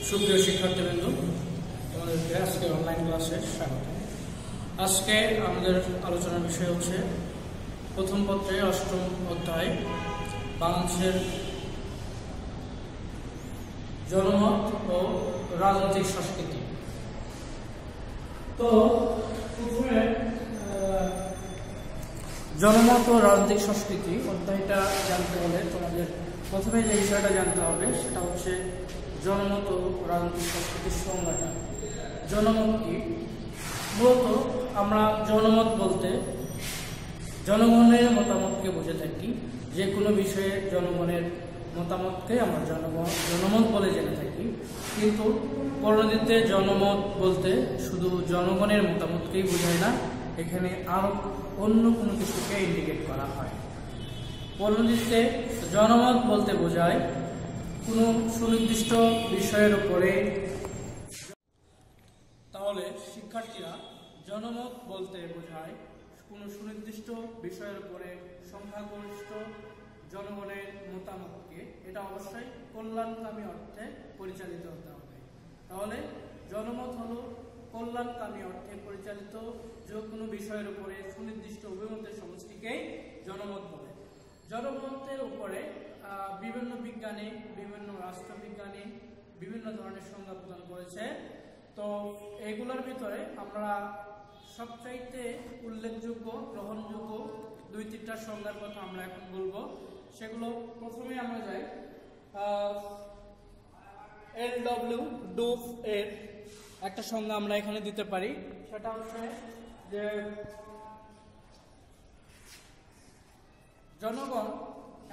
সুপ্রিয় শিক্ষার্থীবৃন্দ, তোমাদেরকে আজকে অনলাইন ক্লাসে স্বাগত। আজকে আমাদের আলোচনার বিষয় হচ্ছে প্রথম পত্রে ৮ম অধ্যায় বাংলাদেশের জনমত ও রাজনৈতিক সংস্কৃতি। তো প্রথমে জনমত ও রাজনৈতিক সংস্কৃতি অধ্যায়টা জানতে হলে তোমাদের প্রথমে যে বিষয়টা জানতে হবে সেটা হচ্ছে জনমত ও রাজনৈতিক সংস্কৃতির সংজ্ঞাটা। জনমত কি? মূলত আমরা জনমত বলতে জনগণের মতামতকে বুঝে থাকি। যে কোনো বিষয়ে জনগণের মতামতকে আমরা জনমত বলে জেনে থাকি, কিন্তু পরিণতিতে জনমত বলতে শুধু জনগণের মতামতকেই বোঝায় না, এখানে আরো অন্য কোনো কিছুকে ইন্ডিকেট করা হয়। পরিণতিতে জনমত বলতে বোঝায় কোনো সুনির্দিষ্ট বিষয়ের উপরে। তাহলে শিক্ষার্থীরা, জনমত বলতে বোঝায় কোনো সুনির্দিষ্ট বিষয়ের উপরে সংখ্যাগরিষ্ঠ জনগণের মতামতকে, এটা অবশ্যই কল্যাণকামী অর্থে পরিচালিত হতে হবে। তাহলে জনমত হলো কল্যাণকামী অর্থে পরিচালিত যে কোনো বিষয়ের উপরে সুনির্দিষ্ট অভিমতের সমষ্টিকেই জনমত বলে। জনমতের উপরে বিভিন্ন বিজ্ঞানী, বিভিন্ন রাষ্ট্রবিজ্ঞানী বিভিন্ন ধরনের সংজ্ঞা প্রদান করেছে। তো এগুলোর ভিতরে আমরা সবচাইতে উল্লেখযোগ্য, গ্রহণযোগ্য ২-৩টা সংজ্ঞার কথা আমরা এখন বলবো। সেগুলো প্রথমে আমরা যাই এল.ডব্লিউ. ডুফ এর একটা সংজ্ঞা আমরা এখানে দিতে পারি। সেটা হচ্ছে যে জনগণ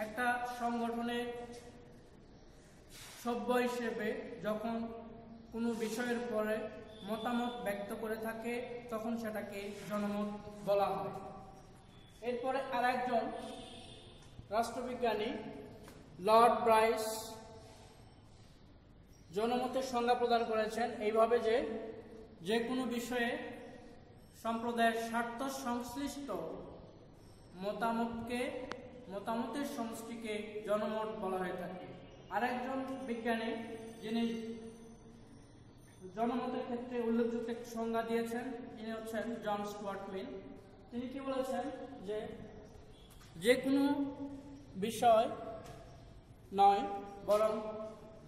একটা সংগঠনের সভ্য হিসেবে যখন কোনো বিষয়ের পরে মতামত ব্যক্ত করে থাকে তখন সেটাকে জনমত বলা হয়। এরপরে আরেকজন রাষ্ট্রবিজ্ঞানী লর্ড ব্রাইস জনমতের সংজ্ঞা প্রদান করেছেন এইভাবে যে যে কোনো বিষয়ে সম্প্রদায়ের স্বার্থ সংশ্লিষ্ট মতামতের সমষ্টিকে জনমত বলা হয়ে থাকে। আরেকজন বিজ্ঞানী যিনি জনমতের ক্ষেত্রে উল্লেখযোগ্য একটি সংজ্ঞা দিয়েছেন, তিনি হচ্ছেন জন স্টুয়ার্ট মিল। তিনি কি বলেছেন যে যে কোনো বিষয় নয়, বরং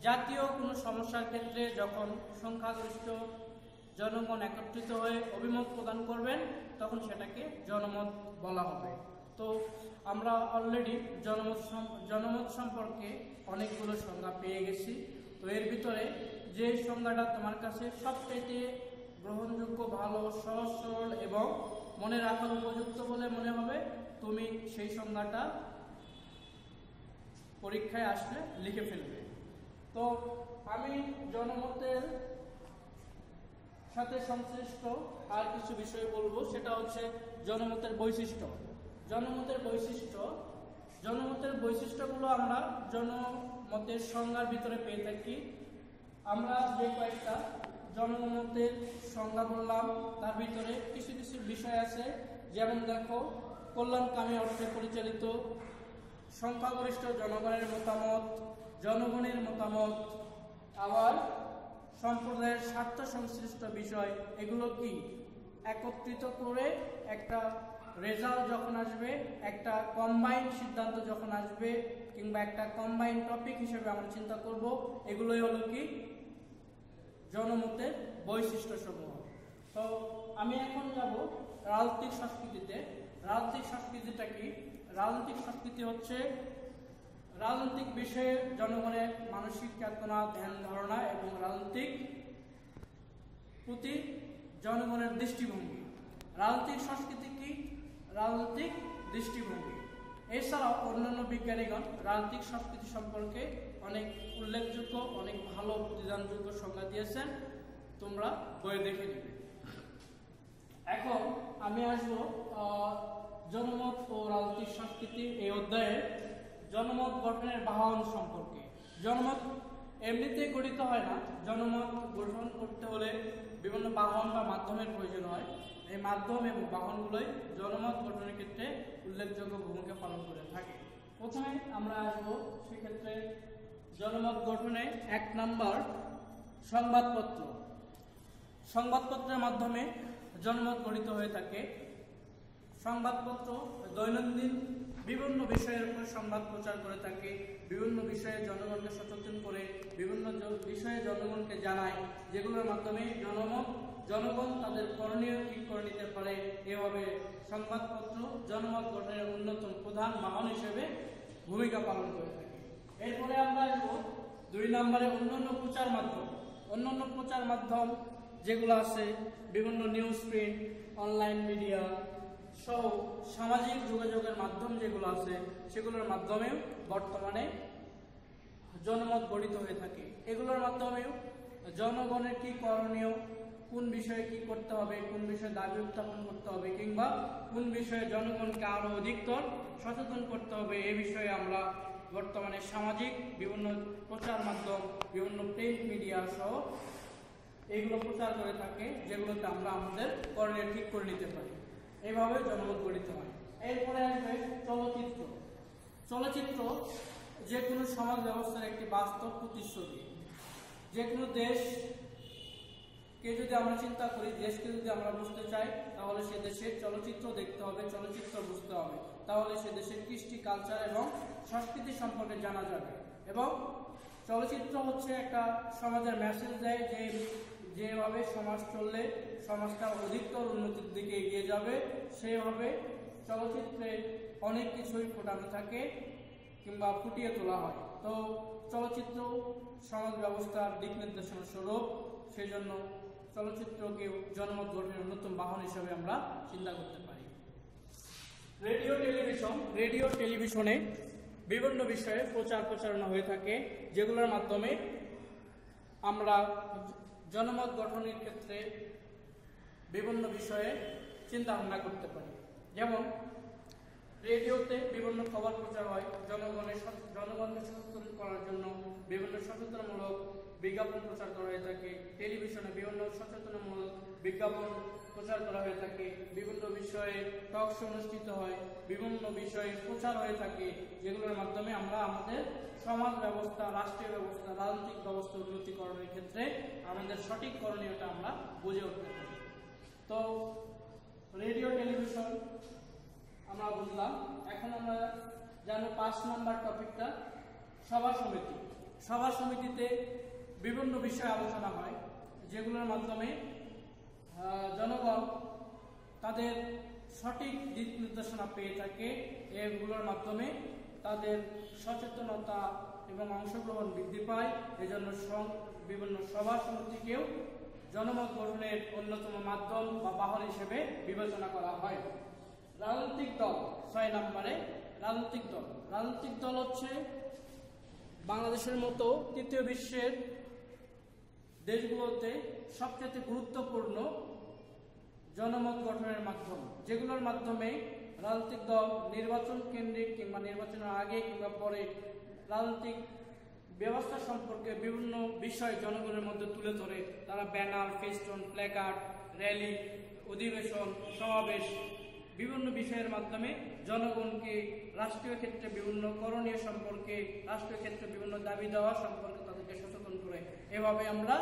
জাতীয় কোনো সমস্যার ক্ষেত্রে যখন সংখ্যাগরিষ্ঠ জনগণ একত্রিত হয়ে অভিমত প্রদান করবেন তখন সেটাকে জনমত বলা হবে। তো আমরা অলরেডি জনমত সম্পর্কে অনেকগুলো সংজ্ঞা পেয়ে গেছি। তো এর ভিতরে যে সংজ্ঞাটা তোমার কাছে সবচেয়ে গ্রহণযোগ্য, ভালো, সহজ সরল এবং মনে রাখার উপযুক্ত বলে মনে হবে, তুমি সেই সংজ্ঞাটা পরীক্ষায় আসলে লিখে ফেলবে। তো আমি জনমতের সাথে সংশ্লিষ্ট আর কিছু বিষয় বলবো। সেটা হচ্ছে জনমতের বৈশিষ্ট্য। জনমতের বৈশিষ্ট্যগুলো আমরা জনমতের সংজ্ঞার ভিতরে পেয়ে থাকি। আমরা যে কয়েকটা জনমতের সংজ্ঞা বললাম তার ভিতরে কিছু কিছু বিষয় আছে, যেমন দেখো, কল্যাণকামী অর্থে পরিচালিত, সংখ্যাগরিষ্ঠ জনগণের মতামত, জনগণের মতামত, আবার সম্প্রদায়ের স্বার্থ সংশ্লিষ্ট বিষয়। এগুলো কি একত্রিত করে একটা রেজাল্ট যখন আসবে, একটা কম্বাইন সিদ্ধান্ত যখন আসবে, কিংবা একটা কম্বাইন টপিক হিসেবে আমরা চিন্তা করব, এগুলোই হলো কি জনমতের বৈশিষ্ট্য সমূহ। তো আমি এখন যাব রাজনৈতিক সংস্কৃতিতে। রাজনৈতিক সংস্কৃতিটা কি? রাজনৈতিক সংস্কৃতি হচ্ছে রাজনৈতিক বিষয়ে জনগণের মানসিক চেতনা, ধ্যান ধারণা এবং রাজনৈতিক প্রতি জনগণের দৃষ্টিভঙ্গি। রাজনৈতিক সংস্কৃতি কি? রাজনৈতিক দৃষ্টিভঙ্গি। এছাড়াও অন্যান্য বিজ্ঞানীগণ রাজনৈতিক সংস্কৃতি সম্পর্কে অনেক উল্লেখযোগ্য, অনেক ভালো প্রতিদানযোগ্য সংজ্ঞা দিয়েছেন, তোমরা বইয়ে দেখে নেবে। এখন আমি আসবো জনমত ও রাজনৈতিক সংস্কৃতি এই অধ্যায়ে জনমত গঠনের বাহন সম্পর্কে। জনমত এমনিতেই গঠিত হয় না, জনমত গঠন করতে হলে বিভিন্ন বাহন বা মাধ্যমের প্রয়োজন হয়। এই মাধ্যম এবং বাহনগুলোই জনমত গঠনের ক্ষেত্রে উল্লেখযোগ্য ভূমিকা পালন করে থাকে। প্রথমে আমরা আসবো সেক্ষেত্রে জনমত গঠনে 1 নাম্বার সংবাদপত্র। সংবাদপত্রের মাধ্যমে জনমত গঠিত হয়ে থাকে। সংবাদপত্র দৈনন্দিন বিভিন্ন বিষয়ের উপর সংবাদ প্রচার করে থাকে, বিভিন্ন বিষয়ে জনগণকে সচেতন করে, বিভিন্ন বিষয়ে জনগণকে জানায়, যেগুলোর মাধ্যমে জনগণ তাদের করণীয় ঠিক করে নিতে পারে। এভাবে সংবাদপত্র জনমত গঠনের অন্যতম প্রধান বাহন হিসেবে ভূমিকা পালন করে থাকে। এরপরে আমরা আসবো 2 নম্বরে অন্যান্য প্রচার মাধ্যম। অন্যান্য প্রচার মাধ্যম যেগুলো আছে, বিভিন্ন নিউজ প্রিন্ট, অনলাইন মিডিয়া সহ সামাজিক যোগাযোগের মাধ্যম যেগুলো আছে, সেগুলোর মাধ্যমেও বর্তমানে জনমত গঠিত হয়ে থাকে। এগুলোর মাধ্যমেও জনগণের কি করণীয়, কোন বিষয়ে কি করতে হবে, কোন বিষয়ে দাবি উত্থাপন করতে হবে, কিংবা কোন বিষয়ে জনগণকে আরো অধিকতর সচেতন করতে হবে, এ বিষয়ে আমরা বর্তমানে সামাজিক বিভিন্ন প্রচার মাধ্যম, বিভিন্ন প্রিন্ট মিডিয়া সহ এগুলো প্রচার করে থাকে, যেগুলোতে আমরা আমাদের করণীয় ঠিক করে নিতে পারি। এইভাবে জনমত গঠিত হয়। এরপরে আসবে চলচ্চিত্র। চলচ্চিত্র যে কোনো সমাজ ব্যবস্থার একটি বাস্তব প্রতিচ্ছবি। যে কোনো দেশকে যদি আমরা চিন্তা করি, দেশকে যদি আমরা বুঝতে চাই, তাহলে সে দেশের চলচ্চিত্র দেখতে হবে, চলচ্চিত্র বুঝতে হবে, তাহলে সে দেশের কৃষ্টি, কালচার এবং সংস্কৃতি সম্পর্কে জানা যাবে। এবং চলচ্চিত্র হচ্ছে একটা সমাজের মেসেজ দেয় যে যেভাবে সমাজ চললে সমাজটা অধিকতর উন্নতির দিকে এগিয়ে যাবে, সেভাবে চলচ্চিত্রে অনেক কিছুই ফোটানো থাকে কিংবা ফুটিয়ে তোলা হয়। তো চলচ্চিত্র সমাজ ব্যবস্থার দিক নির্দেশনা স্বরূপ, সেই জন্য চলচ্চিত্রকেও জনমত গঠনের অন্যতম বাহন হিসেবে আমরা চিন্তা করতে পারি। Radio television. রেডিও টেলিভিশনে বিভিন্ন বিষয়ে প্রচারণা হয়ে থাকে, যেগুলোর মাধ্যমে আমরা জনমত গঠনের ক্ষেত্রে বিভিন্ন বিষয়ে চিন্তা ভাবনা করতে পারি। যেমন রেডিওতে বিভিন্ন খবর প্রচার হয়, জনগণকে সচেতন করার জন্য বিভিন্ন সচেতনমূলক বিজ্ঞাপন প্রচার করা হয়ে থাকে। টেলিভিশনে বিভিন্ন সচেতনমূলক বিজ্ঞাপন প্রচার করা হয়ে থাকে, বিভিন্ন বিষয়ে টক শো অনুষ্ঠিত হয়, বিভিন্ন বিষয়ে প্রচার হয়ে থাকে, যেগুলোর মাধ্যমে আমরা আমাদের সমাজ ব্যবস্থা, রাষ্ট্রীয় ব্যবস্থা, রাজনৈতিক ব্যবস্থা উন্নতিকরণের ক্ষেত্রে আমাদের সঠিক করণীয়টা আমরা বুঝে উঠতে পারি। তো রেডিও টেলিভিশন আমরা বুঝলাম। এখন আমরা জানো 5 নম্বর টপিকটা সভা সমিতি। সভা সমিতিতে বিভিন্ন বিষয়ে আলোচনা হয়, যেগুলোর মাধ্যমে জনগণ তাদের সঠিক দিক নির্দেশনা পেয়ে থাকে। এগুলোর মাধ্যমে তাদের সচেতনতা এবং অংশগ্রহণ বৃদ্ধি পায়। এজন্য বিভিন্ন সভা সমিতিকেও জনমত গঠনের অন্যতম মাধ্যম বা বাহন হিসেবে বিবেচনা করা হয়। রাজনৈতিক দল। 6 নম্বরে রাজনৈতিক দল। রাজনৈতিক দল হচ্ছে বাংলাদেশের মতো তৃতীয় বিশ্বের দেশগুলোতে সবচেয়ে গুরুত্বপূর্ণ জনমত গঠনের মাধ্যম, যেগুলোর মাধ্যমে রাজনৈতিক দল নির্বাচন কেন্দ্রিক কিংবা নির্বাচনের আগে কিংবা পরে রাজনৈতিক ব্যবস্থা সম্পর্কে বিভিন্ন বিষয় জনগণের মধ্যে তুলে ধরে। তারা ব্যানার, ফেস্টুন, প্ল্যাকার্ড, র্যালি, অধিবেশন, সমাবেশ বিভিন্ন বিষয়ের মাধ্যমে জনগণকে রাষ্ট্রীয় ক্ষেত্রে বিভিন্ন করণীয় সম্পর্কে, রাষ্ট্রীয় ক্ষেত্রে বিভিন্ন দাবি দেওয়া সম্পর্কে তাদেরকে সচেতন করে। এভাবে আমরা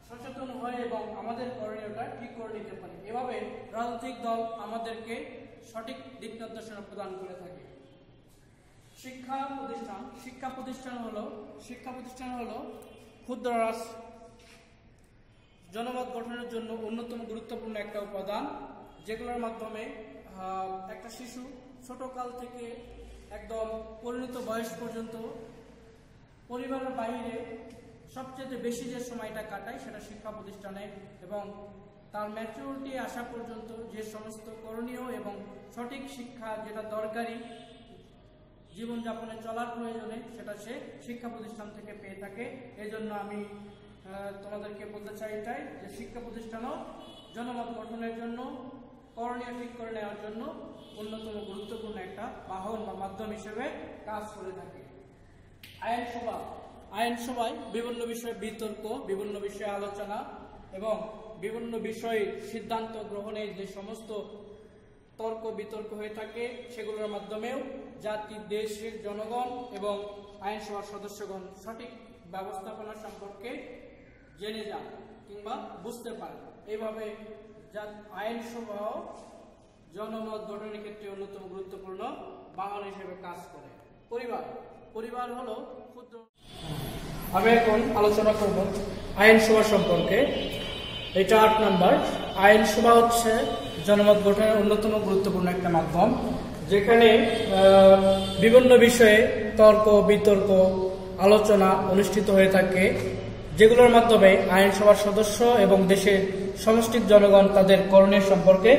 সচেতন হয়ে এবং আমাদের করণীয়টা ঠিক করে নিতে পারি। এভাবে রাজনৈতিক দল আমাদেরকে সঠিক দিক নির্দেশনা প্রদান করে থাকে। শিক্ষা প্রতিষ্ঠান। শিক্ষা প্রতিষ্ঠান হলো ক্ষুদ্র রাষ্ট্র জনমত গঠনের জন্য অন্যতম গুরুত্বপূর্ণ একটা উপাদান, যেগুলোর মাধ্যমে একটা শিশু ছোটকাল থেকে একদম পরিণত বয়স পর্যন্ত পরিবারের বাইরে সবচেয়ে বেশি যে সময়টা কাটায় সেটা শিক্ষা প্রতিষ্ঠানে, এবং তার ম্যাচুরিটি আসা পর্যন্ত যে সমস্ত করণীয় এবং সঠিক শিক্ষা যেটা দরকারি জীবনযাপনে চলার প্রয়োজনে, সেটা সে শিক্ষা প্রতিষ্ঠান থেকে পেয়ে থাকে। এই জন্য আমি তোমাদেরকে বলতে চাই এটাই যে শিক্ষা প্রতিষ্ঠানও জনমত গঠনের জন্য, করণীয় ঠিক করে নেওয়ার জন্য অন্যতম গুরুত্বপূর্ণ একটা বাহন বা মাধ্যম হিসেবে কাজ করে থাকে। আইনসভায় বিভিন্ন বিষয়ে বিতর্ক, বিভিন্ন বিষয়ে আলোচনা এবং বিভিন্ন বিষয়ে সিদ্ধান্ত গ্রহণের যে সমস্ত তর্ক বিতর্ক হয়ে থাকে, সেগুলোর মাধ্যমেও জাতি, দেশের জনগণ এবং আইনসভার সদস্যগণ সঠিক ব্যবস্থাপনা সম্পর্কে জেনে যান কিংবা বুঝতে পারেন। এইভাবে আইনসভা জনমত গঠনের ক্ষেত্রে অন্যতম গুরুত্বপূর্ণ বাহন হিসেবে কাজ করে। পরিবার হলো ক্ষুদ্র। আমি এখন আলোচনা করব আইনসভা সম্পর্কে। এটা 8 নম্বর। আইনসভা হচ্ছে জনমত গঠনের অন্যতম গুরুত্বপূর্ণ একটা মাধ্যম, যেখানে বিভিন্ন বিষয়ে তর্ক বিতর্ক আলোচনা অনুষ্ঠিত হয়ে থাকে, যেগুলোর মাধ্যমে আইনসভার সদস্য এবং দেশের সমষ্টিক জনগণ তাদের করণীয় সম্পর্কে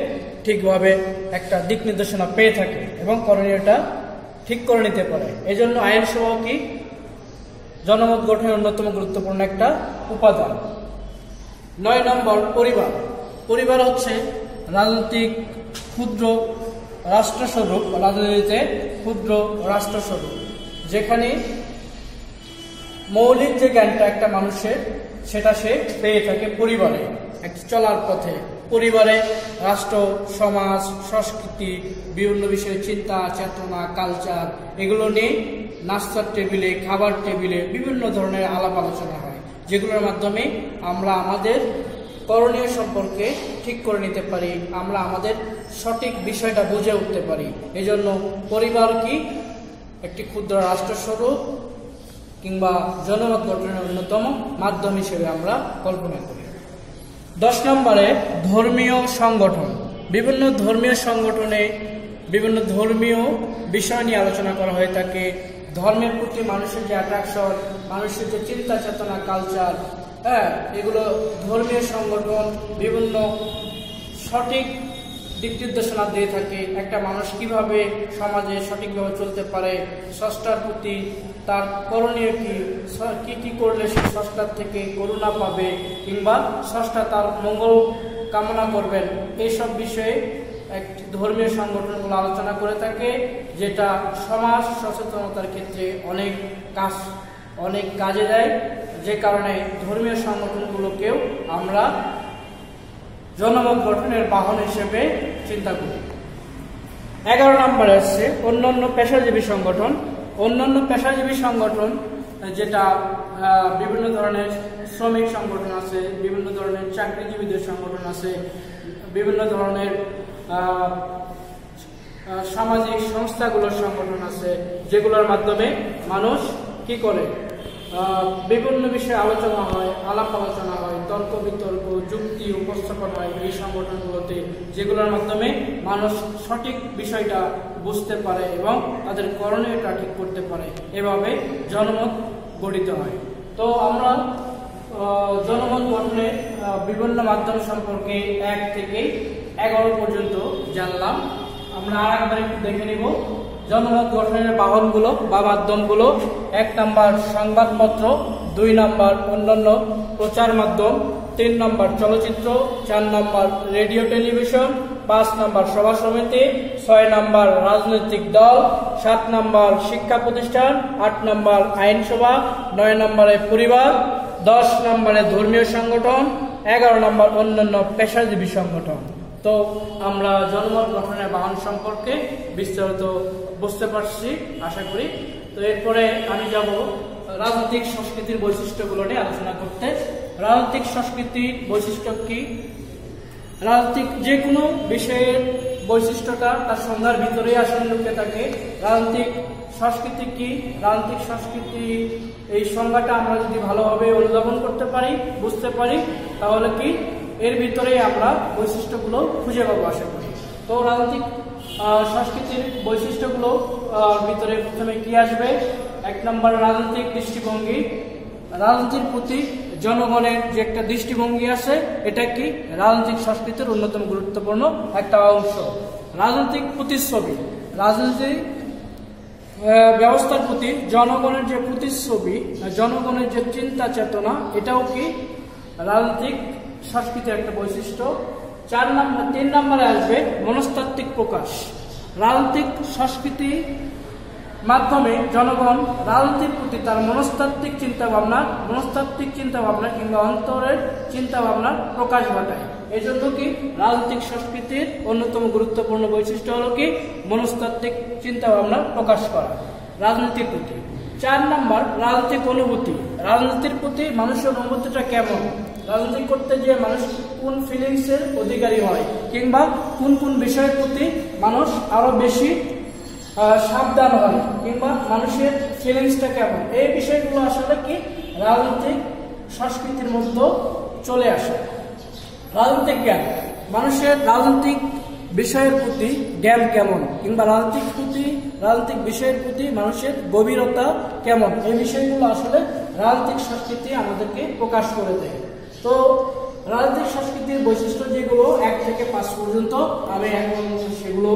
ঠিকভাবে একটা দিক নির্দেশনা পেয়ে থাকে এবং করণীয়টা ঠিক করে নিতে পারে। এই জন্য আইনসভা কি জনমত গঠনের অন্যতম গুরুত্বপূর্ণ একটা উপাদান। 9 নম্বর, পরিবার হচ্ছে রাজনৈতিক ক্ষুদ্র রাষ্ট্রস্বরূপ, রাজনীতিতে ক্ষুদ্র রাষ্ট্রস্বরূপ, যেখানে মৌলিক যে জ্ঞানটা একটা মানুষের সেটা সে পেয়ে থাকে পরিবারে, একটা চলার পথে। পরিবারে রাষ্ট্র, সমাজ, সংস্কৃতি, বিভিন্ন বিষয়ে চিন্তা চেতনা, কালচার, এগুলো নিয়ে নাস্তার টেবিলে, খাবার টেবিলে বিভিন্ন ধরনের আলাপ আলোচনা হয়, যেগুলোর মাধ্যমে আমরা আমাদের করণীয় সম্পর্কে ঠিক করে নিতে পারি, আমরা আমাদের সঠিক বিষয়টা বুঝে উঠতে পারি। এজন্য পরিবার কি একটি ক্ষুদ্র রাষ্ট্রস্বরূপ কিংবা জনমত গঠনের অন্যতম মাধ্যম হিসেবে আমরা কল্পনা করি। 10 নম্বরে, ধর্মীয় সংগঠন। বিভিন্ন ধর্মীয় সংগঠনে বিভিন্ন ধর্মীয় বিষয় নিয়ে আলোচনা করা হয়ে থাকে। ধর্মের প্রতি মানুষের যে অ্যাট্রাকশন, মানুষের যে চিন্তা চেতনা, কালচার, এগুলো ধর্মীয় সংগঠন বিভিন্ন সঠিক দিক নির্দেশনা দিয়ে থাকে। একটা মানুষ কিভাবে সমাজে সঠিকভাবে চলতে পারে, স্রষ্টার প্রতি তার করণীয় কি কি করলে সে স্রষ্টার থেকে করুণা পাবে কিংবা স্রষ্টা তার মঙ্গল কামনা করবেন, এইসব বিষয়ে একটি ধর্মীয় সংগঠনগুলো আলোচনা করে থাকে, যেটা সমাজ সচেতনতার ক্ষেত্রে অনেক কাজে দেয়। যে কারণে ধর্মীয় সংগঠনগুলোকেও আমরা জনমত গঠনের বাহন হিসেবে চিন্তা করি। 11 নম্বরে আসছে অন্যান্য পেশাজীবী সংগঠন। অন্যান্য পেশাজীবী সংগঠন যেটা বিভিন্ন ধরনের শ্রমিক সংগঠন আছে, বিভিন্ন ধরনের চাকরিজীবীদের সংগঠন আছে, বিভিন্ন ধরনের সামাজিক সংস্থাগুলোর সংগঠন আছে, যেগুলোর মাধ্যমে মানুষ কি করে বিভিন্ন বিষয়ে আলোচনা হয়, আলাপ আলোচনা হয়, তর্ক বিতর্ক, যুক্তি উপস্থাপন হয় এই সংগঠনগুলোতে, যেগুলোর মাধ্যমে মানুষ সঠিক বিষয়টা বুঝতে পারে এবং তাদের করণীয়টা ঠিক করতে পারে। এভাবে জনমত গঠিত হয়। তো আমরা জনমত গঠনের বিভিন্ন মাধ্যম সম্পর্কে 1 থেকে 11 পর্যন্ত জানলাম। আমরা আরেকবার একটু দেখে নিব জনমত গঠনের বাহনগুলো বা মাধ্যমগুলো। 1 নম্বর সংবাদপত্র, 2 নম্বর অন্যান্য প্রচার মাধ্যম, 3 নম্বর চলচ্চিত্র, 4 নম্বর রেডিও টেলিভিশন, 5 নম্বর সভা সমিতি, 6 নম্বর রাজনৈতিক দল, 7 নম্বর শিক্ষা প্রতিষ্ঠান, 8 নম্বর আইনসভা, 9 নম্বরে পরিবার, 10 নম্বরে ধর্মীয় সংগঠন, 11 নম্বর অন্যান্য পেশাজীবী সংগঠন। তো আমরা জনমত গঠনের বাহন সম্পর্কে বিস্তারিত বুঝতে পারছি আশা করি। তো এরপরে আমি যাব রাজনৈতিক সংস্কৃতির বৈশিষ্ট্যগুলো নিয়ে আলোচনা করতে। রাজনৈতিক সংস্কৃতির বৈশিষ্ট্য কি? রাজনৈতিক যে কোনো বিষয়ের বৈশিষ্ট্যটা তার সংজ্ঞার ভিতরেই আসলে লুকিয়ে থাকে। রাজনৈতিক সংস্কৃতি কি? রাজনৈতিক সংস্কৃতি এই সংজ্ঞাটা আমরা যদি ভালোভাবে অনুধাবন করতে পারি, বুঝতে পারি, তাহলে কি এর ভিতরেই আমরা বৈশিষ্ট্যগুলো খুঁজে পাবো আশা করি। তো রাজনৈতিক সংস্কৃতির বৈশিষ্ট্যগুলো ভিতরে প্রথমে কি আসবে? 1 নম্বর রাজনৈতিক দৃষ্টিভঙ্গি। রাজনীতির প্রতি জনগণের যে একটা দৃষ্টিভঙ্গি আছে, এটা কি রাজনৈতিক সংস্কৃতির অন্যতম গুরুত্বপূর্ণ একটা অংশ। রাজনৈতিক প্রতিচ্ছবি, রাজনৈতিক ব্যবস্থার প্রতি জনগণের যে প্রতিচ্ছবি, জনগণের যে চিন্তা চেতনা, এটাও কি রাজনৈতিক সংস্কৃতির একটা বৈশিষ্ট্য। 3 নম্বরে আসবে মনস্তাত্ত্বিক প্রকাশ। রাজনৈতিক সংস্কৃতি মাধ্যমে জনগণ রাজনীতির প্রতি তার মনস্তাত্ত্বিক চিন্তা ভাবনা কিংবা অন্তরের চিন্তা ভাবনার প্রকাশ ঘটায়। এই জন্য কি রাজনৈতিক সংস্কৃতির অন্যতম গুরুত্বপূর্ণ বৈশিষ্ট্য হলো কি মনস্তাত্ত্বিক চিন্তা ভাবনা প্রকাশ করা রাজনীতির প্রতি। 4 নম্বর রাজনৈতিক অনুভূতি। রাজনীতির প্রতি মানুষের অনুভূতিটা কেমন, রাজনীতি করতে যে মানুষ কোন ফিলিংসের অধিকারী হয়, কিংবা কোন কোন বিষয়ের প্রতি মানুষ আরো বেশি সাবধান হয়, কিংবা মানুষের ফিলিংসটা কেমন, এই বিষয়গুলো আসলে কি রাজনৈতিক সংস্কৃতির মধ্যে চলে আসে। রাজনৈতিক জ্ঞান, মানুষের রাজনৈতিক বিষয়ের প্রতি জ্ঞান কেমন, কিংবা রাজনৈতিক বিষয়ের প্রতি মানুষের গভীরতা কেমন, এই বিষয়গুলো আসলে রাজনৈতিক সংস্কৃতি আমাদেরকে প্রকাশ করে দেয়। তো রাজনৈতিক সংস্কৃতির বৈশিষ্ট্য যেগুলো 1 থেকে 5 পর্যন্ত আমি এখন সেগুলো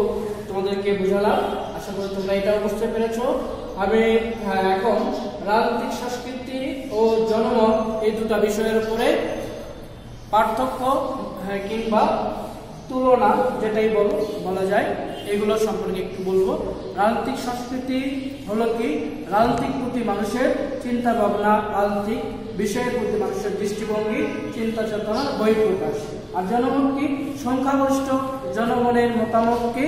তোমাদেরকে বুঝালাম। আশা করি তোমরা এটাও বুঝতে পেরেছো। আমি এখন রাজনৈতিক সংস্কৃতি ও জনমত এই দুটো বিষয়ের উপরে পার্থক্য কিংবা তুলনা যেটাই বলা যায় এগুলো সম্পর্কে একটু বলবো। রাজনৈতিক সংস্কৃতি হলো কি রাজনৈতিক প্রতি মানুষের চিন্তা ভাবনা, রাজনৈতিক বিষয়ের প্রতি মানুষের দৃষ্টিভঙ্গি, চিন্তা চেতনার বহিঃপ্রকাশ। আর জনমত কি সংখ্যাগরিষ্ঠ জনগণের মতামতকে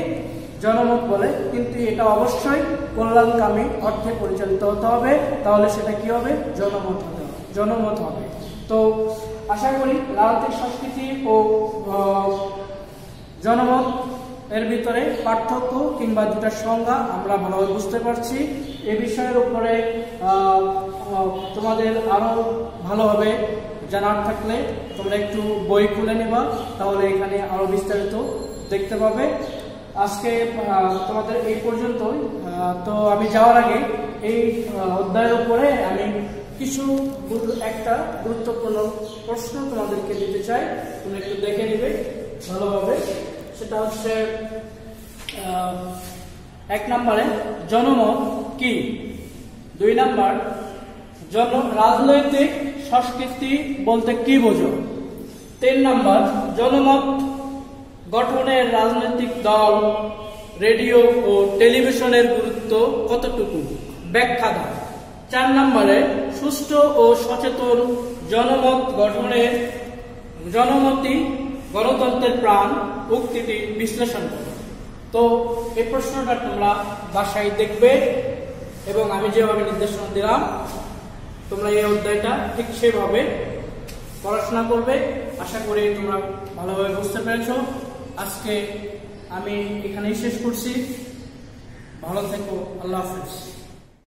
জনমত বলে, কিন্তু এটা অবশ্যই কল্যাণকামী অর্থে পরিচালিত হতে হবে, তাহলে সেটা কি হবে জনমত হবে। তো আশা করি রাজনৈতিক সংস্কৃতি ও জনমত এর ভিতরে পার্থক্য কিংবা দুটা সংজ্ঞা আমরা ভালোভাবে বুঝতে পারছি। এই বিষয়ের উপরে তোমাদের আরো ভালোভাবে জানার থাকলে তোমরা একটু বই খুলে নেবা, তাহলে এখানে আরো বিস্তারিত দেখতে পাবে। আজকে তোমাদের এই পর্যন্তই। তো আমি যাওয়ার আগে এই অধ্যায়ের উপরে আমি একটা গুরুত্বপূর্ণ প্রশ্ন তোমাদেরকে দিতে চাই, তোমরা একটু দেখে নিবে ভালোভাবে। সেটা হচ্ছে 1 নম্বরে জনমত কি, 2 নম্বর রাজনৈতিক সংস্কৃতি বলতে কি বোঝো, 3 নম্বর জনমত গঠনের রাজনৈতিক দল, রেডিও ও টেলিভিশনের গুরুত্ব কতটুকু, ব্যাখ্যা দাও। 4 নম্বরে সুষ্ঠু ও সচেতন জনমত গঠনের জনমতই গণতন্ত্রের প্রাণ, উক্তিটি বিশ্লেষণ করো। তো এই প্রশ্নটা তোমরা বাসায় দেখবে এবং আমি যেভাবে নির্দেশনা দিলাম তোমরা এই অধ্যায়টা ঠিক সেভাবে পড়াশোনা করবে। আশা করি তোমরা ভালোভাবে বুঝতে পেরেছো। আজকে আমি এখানেই শেষ করছি। ভালো থেকো, আল্লাহ হাফেজ।